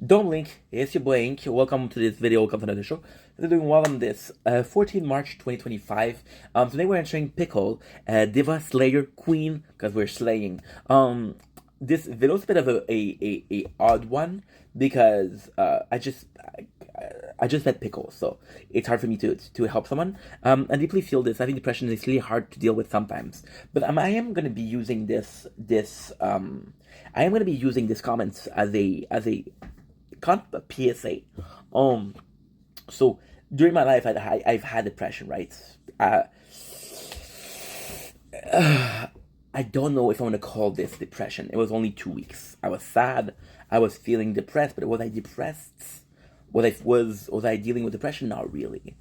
Don't Link, it's your boy Ink. Welcome to this video, welcome to another show. We're doing well on this 14 March 2025. Today we're entering Pickle, Diva Slayer Queen, because we're slaying. This video is a bit of a odd one because I just met Pickle, so it's hard for me to help someone. I deeply feel this. I think depression is really hard to deal with sometimes. But I am gonna be using this comments as a kind of a PSA. So during my life, I've had depression, right? I don't know if I want to call this depression. It was only 2 weeks. I was sad. I was feeling depressed, but was I depressed? Was I dealing with depression? Not really.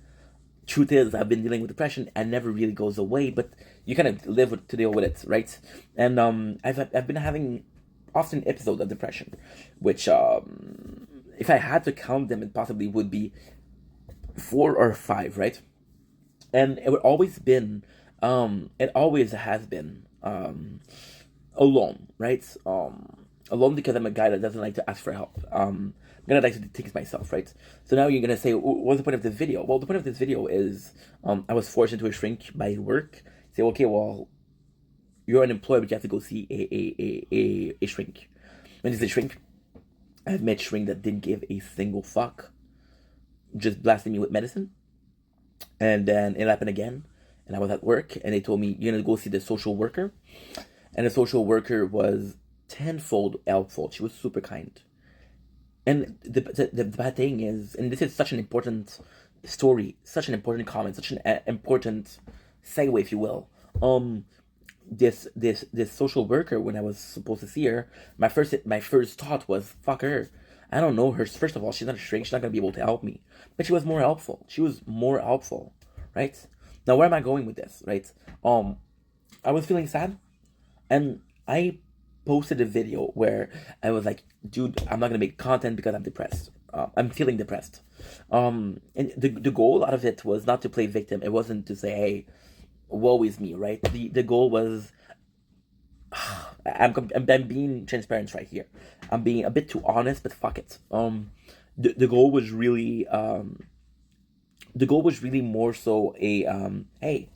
Truth is, I've been dealing with depression and never really goes away, but you kind of live to deal with it, right? And I've been having often episodes of depression, which if I had to count them, it possibly would be 4 or 5, right? And it always been, it always has been alone, right? Alone because I'm a guy that doesn't like to ask for help. I'm gonna like to do things myself, right? So now you're gonna say, what's the point of this video? Well, the point of this video is I was forced into a shrink by work. Say, okay, well, you're unemployed, but you have to go see a shrink. When it's a shrink, I've met shrink that didn't give a single fuck, just blasting me with medicine. And then it happened again, and I was at work, and they told me, you're gonna go see the social worker. And the social worker was tenfold helpful. She was super kind. And the bad thing is, and this is such an important story, such an important comment, such an important segue, if you will. This social worker, when I was supposed to see her, my first thought was, fuck her. I don't know her. First of all, she's not a shrink. She's not gonna be able to help me. But she was more helpful. Right? Now, where am I going with this? Right? I was feeling sad, and I posted a video where I was like, dude, I'm not gonna make content because I'm depressed. I'm feeling depressed. And the goal out of it was not to play victim. It wasn't to say, hey, woe is me, right? The goal was, I'm being transparent right here. I'm being a bit too honest, but fuck it. The goal was really more so a hey,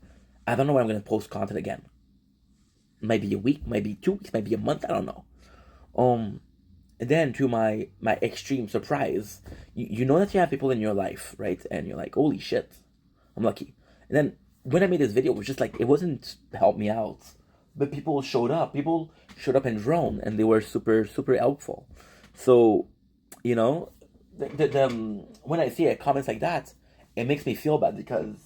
I don't know when I'm gonna post content again. Maybe a week, maybe 2 weeks, maybe a month. I don't know. And then to my extreme surprise, you know that you have people in your life, right? And you're like, holy shit, I'm lucky. And then when I made this video, it was just like, it wasn't to help me out, but people showed up. People showed up and drone, and they were super, super helpful. So, you know, when I see a comments like that, it makes me feel bad because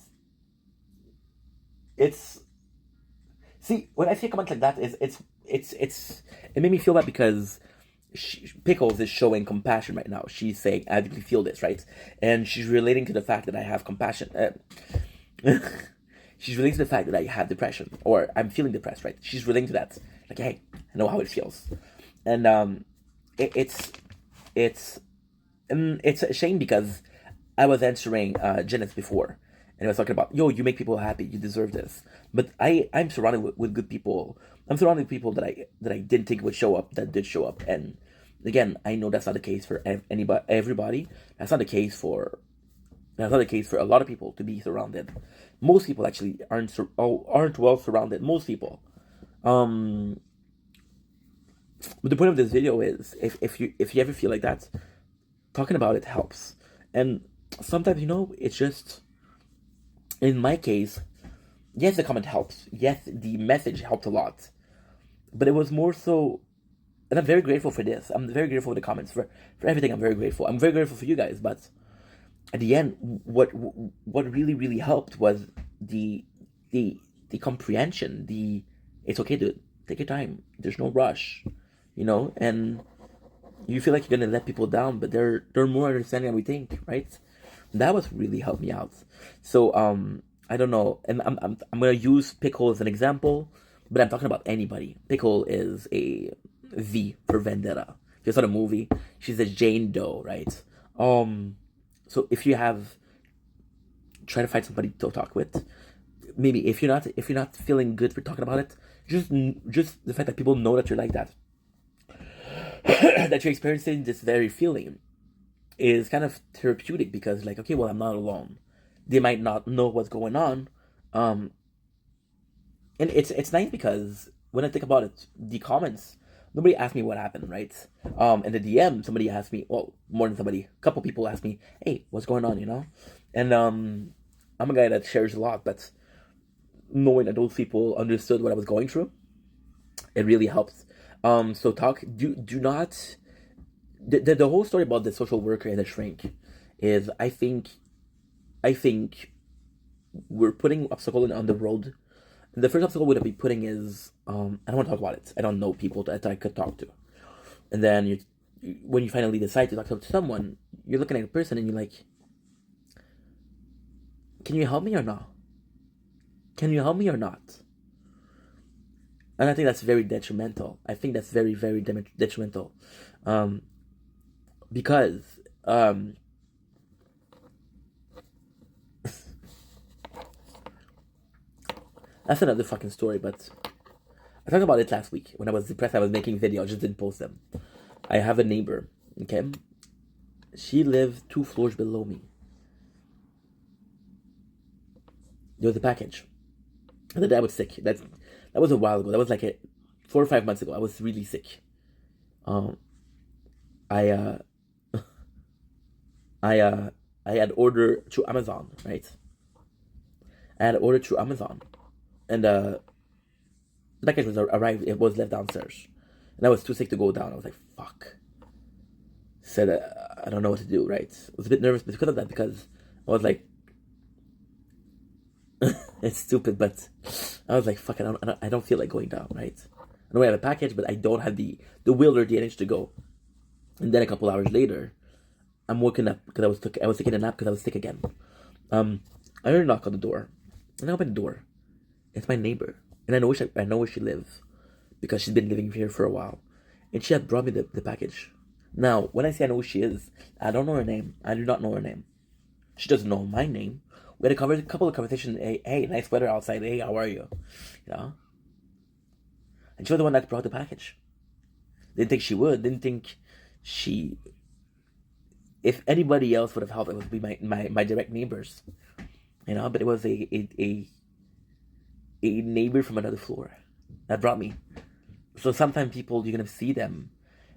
when I see a comment like that, it made me feel bad because Pickles is showing compassion right now. She's saying, I deeply feel this, right? And she's relating to the fact that I have compassion. She's relating to the fact that I have depression, or I'm feeling depressed, right? She's relating to that. Like, hey, I know how it feels. And it's a shame because I was answering Janice before, and I was talking about, yo, you make people happy, you deserve this. But I'm surrounded with good people. I'm surrounded with people that I didn't think would show up, that did show up. And again, I know that's not the case for everybody. That's not the case for a lot of people to be surrounded. Most people actually aren't well surrounded. Most people. But the point of this video is, if you ever feel like that, talking about it helps. And sometimes, it's just, in my case, yes, the comment helps. Yes, the message helped a lot. But it was more so, and I'm very grateful for this. I'm very grateful for the comments, for everything. I'm very grateful. I'm very grateful for you guys. But at the end, what really, really helped was the comprehension. It's okay, dude. Take your time. There's no rush, and you feel like you're gonna let people down, but they're more understanding than we think, right? That was really helped me out. So I don't know, and I'm gonna use Pickle as an example, but I'm talking about anybody. Pickle is a V for Vendetta. If you saw the movie, she's a Jane Doe, right? So if you have, try to find somebody to talk with. Maybe if you're not feeling good for talking about it, just the fact that people know that you're like that, that you're experiencing this very feeling, is kind of therapeutic because, like, okay, well, I'm not alone. They might not know what's going on, um, and it's nice because when I think about it, the comments, nobody asked me what happened, right? In the DM, somebody asked me, well, more than somebody, a couple people asked me, hey, what's going on, you know? And I'm a guy that shares a lot, but knowing that those people understood what I was going through, it really helps. So do not the whole story about the social worker and the shrink is I think we're putting obstacle on the road. And the first obstacle we'd be putting is I don't want to talk about it. I don't know people that I could talk to. And then when you finally decide to talk to someone, you're looking at a person and you're like, can you help me or not? Can you help me or not? And I think that's very detrimental. I think that's very, very detrimental. Um, because that's another fucking story, but I talked about it last week. When I was depressed, I was making videos, I just didn't post them. I have a neighbor, okay? She lived 2 floors below me. There was a package. And the dad was sick. That was a while ago. That was like 4 or 5 months ago. I was really sick. Um, I I I had ordered through Amazon, right? I had ordered through Amazon, and the package was arrived. It was left downstairs, and I was too sick to go down. I was like, "Fuck." Said I don't know what to do. Right? I was a bit nervous because of that because I was it's stupid, but I was like, "Fuck." I don't feel like going down. Right? I know I have a package, but I don't have the will or the energy to go. And then a couple hours later, I'm woken up because I was taking a nap because I was sick again. Um, I heard a knock on the door, and I opened the door. It's my neighbor, and I know where she lives because she's been living here for a while, and she had brought me the package. Now, when I say I know who she is, I don't know her name. I do not know her name. She doesn't know my name. We had a couple of conversations. Hey, nice weather outside. Hey, how are you? You know, and she was the one that brought the package. Didn't think she would. Didn't think she. If anybody else would have helped, it would be my direct neighbors. You know, but it was a neighbor from another floor that brought me. So sometimes people, you're gonna see them,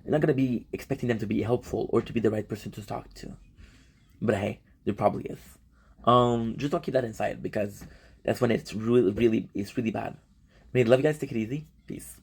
you're not gonna be expecting them to be helpful or to be the right person to talk to. But hey, there probably is. Just don't keep that inside because that's when it's really, really, it's really bad. I mean, love you guys. Take it easy. Peace.